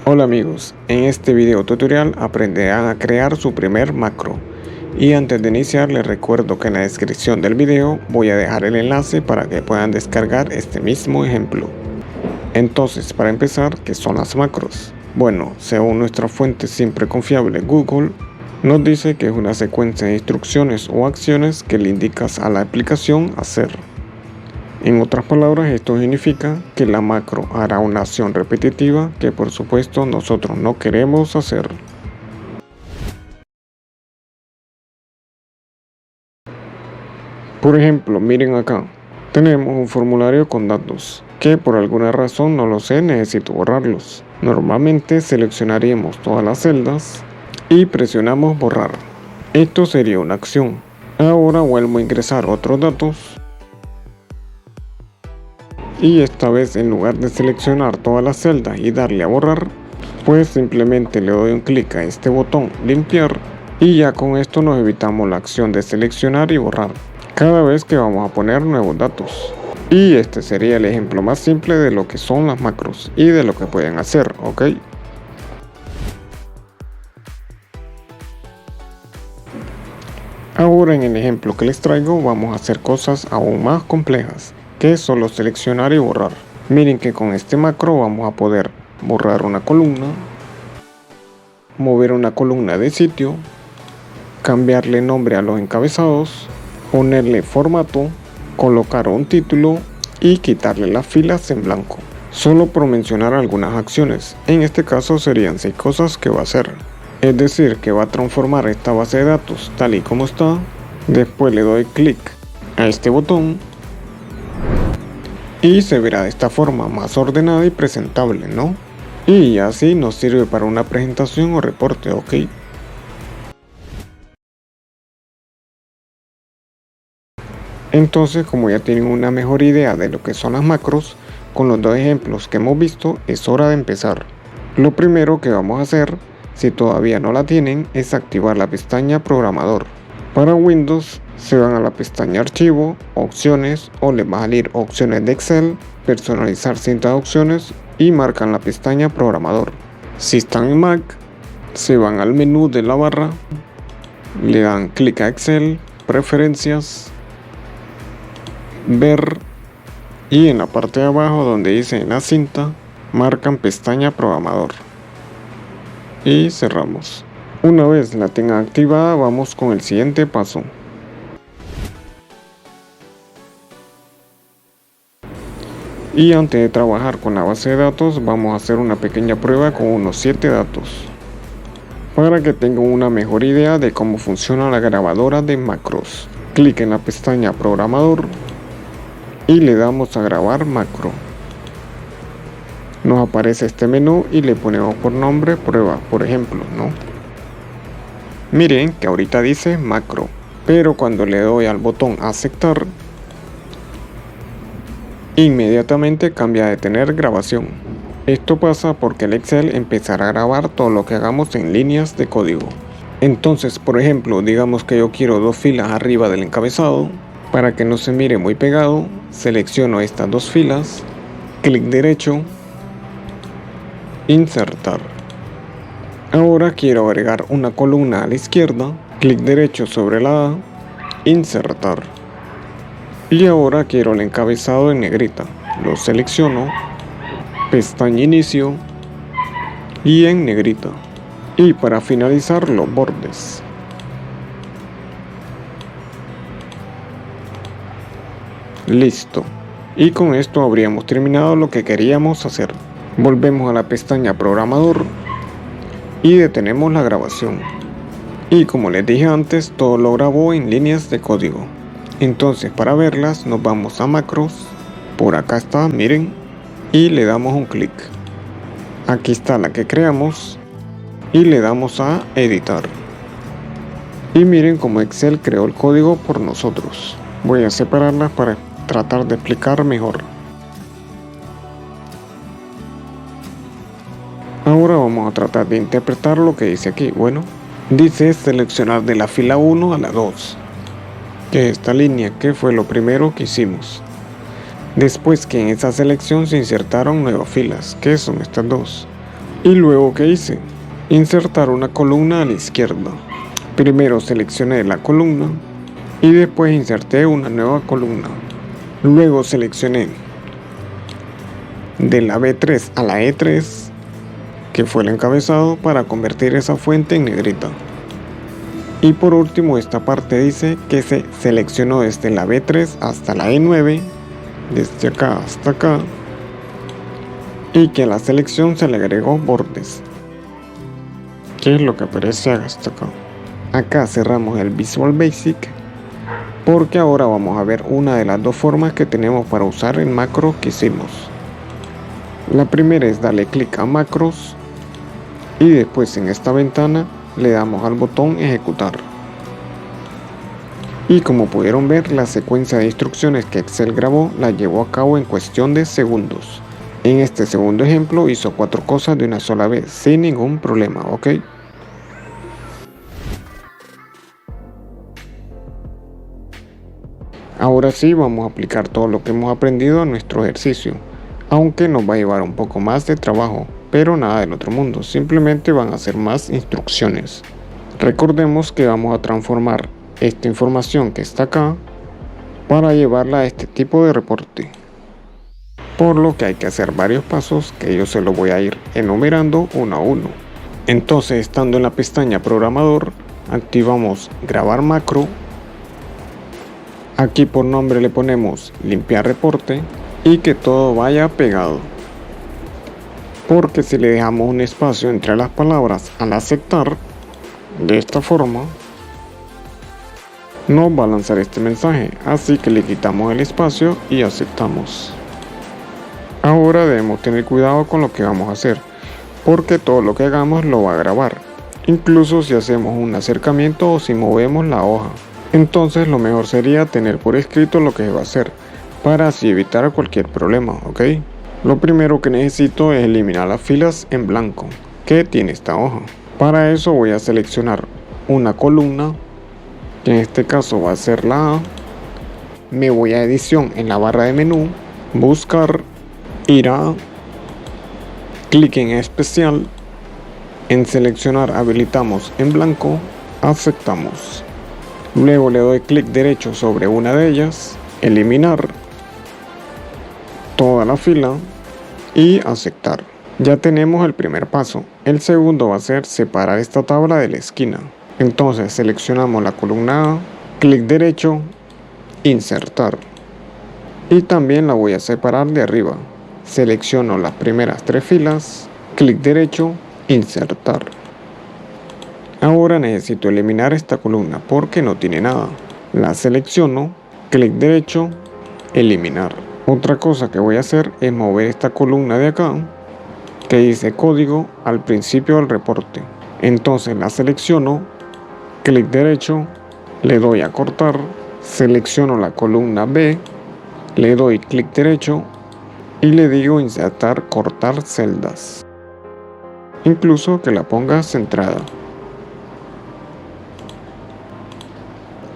Hola amigos, en este video tutorial aprenderán a crear su primer macro. Y antes de iniciar les recuerdo que en la descripción del video voy a dejar el enlace para que puedan descargar este mismo ejemplo. Entonces, para empezar, ¿qué son las macros? Bueno, según nuestra fuente siempre confiable Google, nos dice que es una secuencia de instrucciones o acciones que le indicas a la aplicación hacer. En otras palabras, esto significa que la macro hará una acción repetitiva que por supuesto nosotros no queremos hacer. Por ejemplo, miren acá, tenemos un formulario con datos que por alguna razón no lo sé, necesito borrarlos. Normalmente seleccionaríamos todas las celdas y presionamos borrar. Esto sería una acción. Ahora vuelvo a ingresar otros datos. Y esta vez, en lugar de seleccionar todas las celdas y darle a borrar, pues simplemente le doy un clic a este botón limpiar y ya con esto nos evitamos la acción de seleccionar y borrar cada vez que vamos a poner nuevos datos. Y este sería el ejemplo más simple de lo que son las macros y de lo que pueden hacer, ¿ok? Ahora en el ejemplo que les traigo vamos a hacer cosas aún más complejas, que es solo seleccionar y borrar. Miren que con este macro vamos a poder borrar una columna, mover una columna de sitio, cambiarle nombre a los encabezados, ponerle formato, colocar un título y quitarle las filas en blanco. Solo por mencionar algunas acciones, en este caso serían 6 cosas que va a hacer. Es decir, que va a transformar esta base de datos tal y como está, después le doy clic a este botón y se verá de esta forma más ordenada y presentable, ¿no? Y así nos sirve para una presentación o reporte, ¿ok? Entonces, como ya tienen una mejor idea de lo que son las macros, con los dos ejemplos que hemos visto, es hora de empezar. Lo primero que vamos a hacer, si todavía no la tienen, es activar la pestaña Programador. Para Windows, se van a la pestaña Archivo, Opciones, o les va a salir Opciones de Excel, Personalizar cinta de opciones y marcan la pestaña Programador. Si están en Mac, se van al menú de la barra, le dan clic a Excel, Preferencias, Ver y en la parte de abajo donde dice la cinta, marcan pestaña Programador y cerramos. Una vez la tengan activada, vamos con el siguiente paso. Y antes de trabajar con la base de datos, vamos a hacer una pequeña prueba con unos 7 datos para que tengan una mejor idea de cómo funciona la grabadora de macros. Clic en la pestaña Programador y le damos a grabar macro. Nos aparece este menú y le ponemos por nombre prueba, por ejemplo, ¿no? Miren que ahorita dice macro, pero cuando le doy al botón aceptar, inmediatamente cambia de tener grabación. Esto pasa porque el Excel empezará a grabar todo lo que hagamos en líneas de código. Entonces, por ejemplo, digamos que yo quiero 2 filas arriba del encabezado. Para que no se mire muy pegado, selecciono estas 2 filas, clic derecho, insertar. Ahora quiero agregar una columna a la izquierda, clic derecho sobre la A, insertar. Y ahora quiero el encabezado en negrita, lo selecciono, pestaña inicio y en negrita. Y para finalizar los bordes. Listo. Y con esto habríamos terminado lo que queríamos hacer. Volvemos a la pestaña Programador y detenemos la grabación. Y como les dije antes, todo lo grabó en líneas de código. Entonces, para verlas nos vamos a macros. Por acá está, miren. Y le damos un clic. Aquí está la que creamos. Y le damos a editar. Y miren cómo Excel creó el código por nosotros. Voy a separarlas para tratar de explicar mejor. Ahora vamos a tratar de interpretar lo que dice aquí. Bueno, dice seleccionar de la fila 1 a la 2, que es esta línea, que fue lo primero que hicimos. Después que en esa selección se insertaron nuevas filas, que son estas 2. Y luego, ¿qué hice? Insertar una columna a la izquierda. Primero seleccioné la columna y después inserté una nueva columna. Luego seleccioné de la B3 a la E3, que fue el encabezado, para convertir esa fuente en negrita. Y por último, esta parte dice que se seleccionó desde la B3 hasta la E9, desde acá hasta acá, y que a la selección se le agregó bordes, que es lo que aparece hasta acá. Acá cerramos el Visual Basic, porque ahora vamos a ver una de las dos formas que tenemos para usar el macro que hicimos. La primera es darle clic a macros y después en esta ventana le damos al botón ejecutar. Y como pudieron ver, la secuencia de instrucciones que Excel grabó la llevó a cabo en cuestión de segundos. En este segundo ejemplo hizo 4 cosas de una sola vez sin ningún problema, ¿ok? Ahora sí vamos a aplicar todo lo que hemos aprendido a nuestro ejercicio, aunque nos va a llevar un poco más de trabajo, pero nada del otro mundo, simplemente van a ser más instrucciones. Recordemos que vamos a transformar esta información que está acá para llevarla a este tipo de reporte, por lo que hay que hacer varios pasos que yo se los voy a ir enumerando uno a uno. Entonces, estando en la pestaña programador, activamos grabar macro. Aquí por nombre le ponemos limpiar reporte y que todo vaya pegado, porque si le dejamos un espacio entre las palabras al aceptar, de esta forma nos va a lanzar este mensaje, así que le quitamos el espacio y aceptamos. Ahora debemos tener cuidado con lo que vamos a hacer, porque todo lo que hagamos lo va a grabar, incluso si hacemos un acercamiento o si movemos la hoja. Entonces lo mejor sería tener por escrito lo que se va a hacer, para así evitar cualquier problema, ¿ok? Lo primero que necesito es eliminar las filas en blanco que tiene esta hoja. Para eso voy a seleccionar una columna, que en este caso va a ser la A. Me voy a edición en la barra de menú, buscar, ir a, clic en especial, en seleccionar habilitamos en blanco, aceptamos. Luego le doy clic derecho sobre una de ellas, eliminar toda la fila y aceptar. Ya tenemos el primer paso. El segundo va a ser separar esta tabla de la esquina. Entonces seleccionamos la columna A, clic derecho, insertar. Y también la voy a separar de arriba. Selecciono las primeras 3 filas, clic derecho, insertar. Ahora necesito eliminar esta columna porque no tiene nada. La selecciono, clic derecho, eliminar. Otra cosa que voy a hacer es mover esta columna de acá que dice código al principio del reporte. Entonces la selecciono, clic derecho, le doy a cortar, selecciono la columna B, le doy clic derecho y le digo insertar cortar celdas. Incluso que la ponga centrada.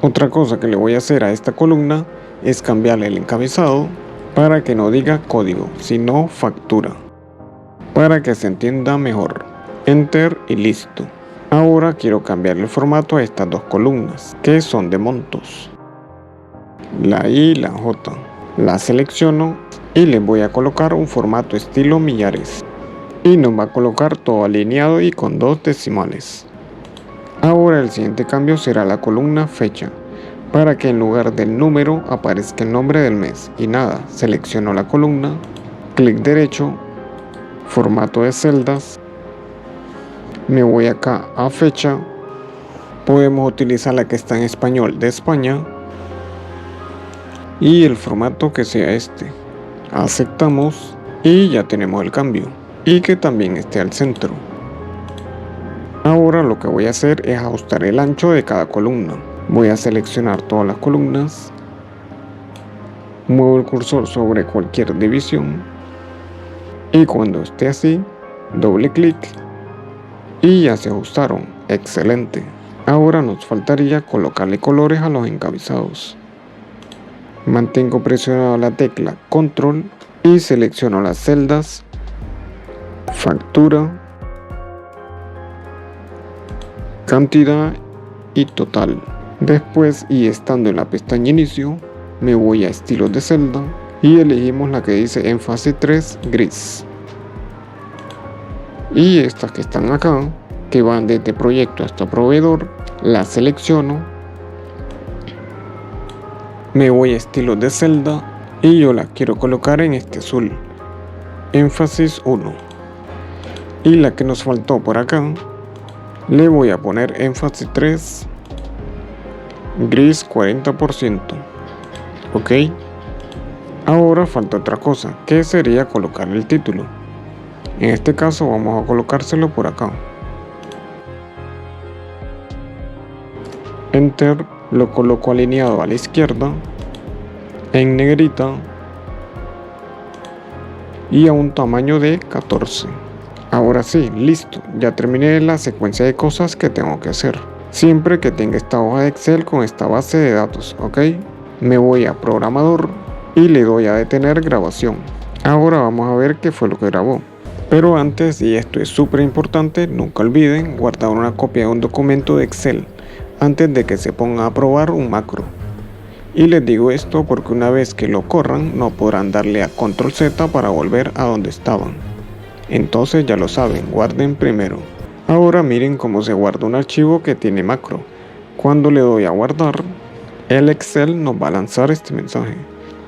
Otra cosa que le voy a hacer a esta columna es cambiarle el encabezado para que no diga código, sino factura, para que se entienda mejor. Enter y listo. Ahora quiero cambiarle el formato a estas dos columnas, que son de montos, la I y la J. La selecciono y le voy a colocar un formato estilo millares. Y nos va a colocar todo alineado y con 2 decimales. Ahora el siguiente cambio será la columna fecha, para que en lugar del número aparezca el nombre del mes. Y nada, selecciono la columna, clic derecho, formato de celdas, me voy acá a fecha, podemos utilizar la que está en español de España y el formato que sea este. Aceptamos y ya tenemos el cambio y que también esté al centro. Ahora lo que voy a hacer es ajustar el ancho de cada columna. Voy a seleccionar todas las columnas, muevo el cursor sobre cualquier división y cuando esté así, doble clic y ya se ajustaron. Excelente. Ahora nos faltaría colocarle colores a los encabezados. Mantengo presionada la tecla control y selecciono las celdas, factura, cantidad y total. Después, y estando en la pestaña inicio, me voy a estilos de celda y elegimos la que dice énfasis 3 gris. Y estas que están acá, que van desde proyecto hasta proveedor, las selecciono, me voy a estilos de celda y yo la quiero colocar en este azul, énfasis 1. Y la que nos faltó por acá, le voy a poner énfasis 3 gris 40%. Ok, ahora falta otra cosa, que sería colocar el título. En este caso vamos a colocárselo por acá. Enter, lo coloco alineado a la izquierda, en negrita y a un tamaño de 14. Ahora sí, listo, ya terminé la secuencia de cosas que tengo que hacer. Siempre que tenga esta hoja de Excel con esta base de datos, ok, me voy a programador y le doy a detener grabación. Ahora vamos a ver qué fue lo que grabó. Pero antes, y esto es súper importante, nunca olviden guardar una copia de un documento de Excel antes de que se ponga a probar un macro. Y les digo esto porque una vez que lo corran no podrán darle a Control Z para volver a donde estaban. Entonces ya lo saben, guarden primero. Ahora miren cómo se guarda un archivo que tiene macro. Cuando le doy a guardar, el Excel nos va a lanzar este mensaje.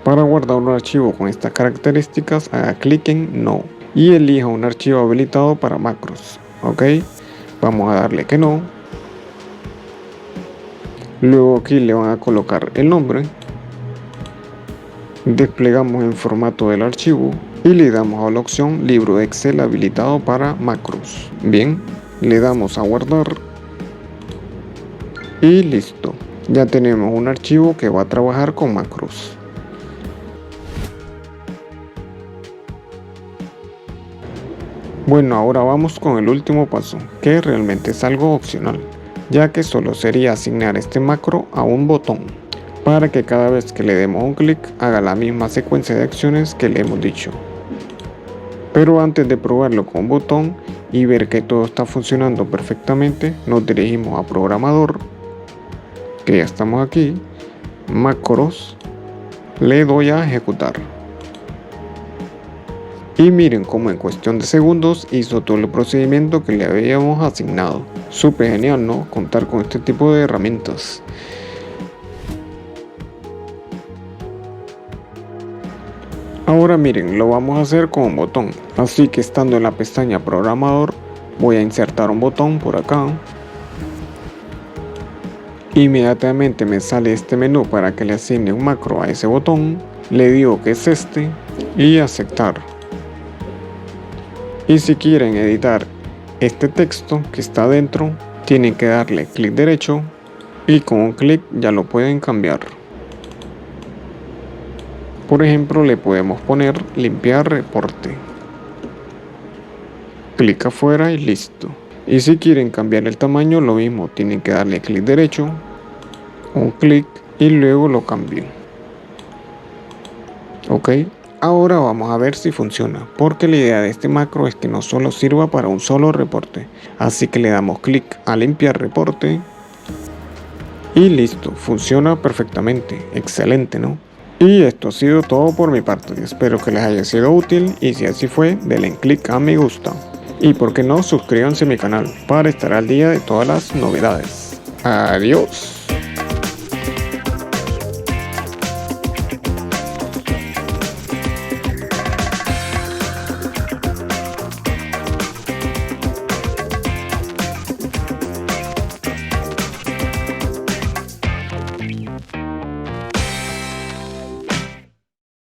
Para guardar un archivo con estas características, haga clic en No y elija un archivo habilitado para macros. Ok, vamos a darle que no. Luego aquí le van a colocar el nombre. Desplegamos en formato del archivo y le damos a la opción libro de Excel habilitado para macros. Bien, le damos a guardar y listo. Ya tenemos un archivo que va a trabajar con macros. Bueno, ahora vamos con el último paso, que realmente es algo opcional, ya que solo sería asignar este macro a un botón, para que cada vez que le demos un clic haga la misma secuencia de acciones que le hemos dicho. Pero antes de probarlo con un botón y ver que todo está funcionando perfectamente, nos dirigimos a programador, que ya estamos aquí, macros, le doy a ejecutar. Y miren cómo en cuestión de segundos hizo todo el procedimiento que le habíamos asignado. Súper genial, ¿no? Contar con este tipo de herramientas. Ahora miren, lo vamos a hacer con un botón. Así que estando en la pestaña programador, voy a insertar un botón por acá. Inmediatamente me sale este menú para que le asigne un macro a ese botón. Le digo que es este y aceptar. Y si quieren editar este texto que está dentro, tienen que darle clic derecho y con un clic ya lo pueden cambiar. Por ejemplo, le podemos poner limpiar reporte. Clic afuera y listo. Y si quieren cambiar el tamaño, lo mismo, tienen que darle clic derecho, un clic y luego lo cambian. Ok. Ahora vamos a ver si funciona, porque la idea de este macro es que no solo sirva para un solo reporte. Así que le damos clic a limpiar reporte y listo, funciona perfectamente. Excelente, ¿no? Y esto ha sido todo por mi parte. Espero que les haya sido útil y si así fue, denle clic a me gusta. Y por qué no, suscríbanse a mi canal para estar al día de todas las novedades. Adiós.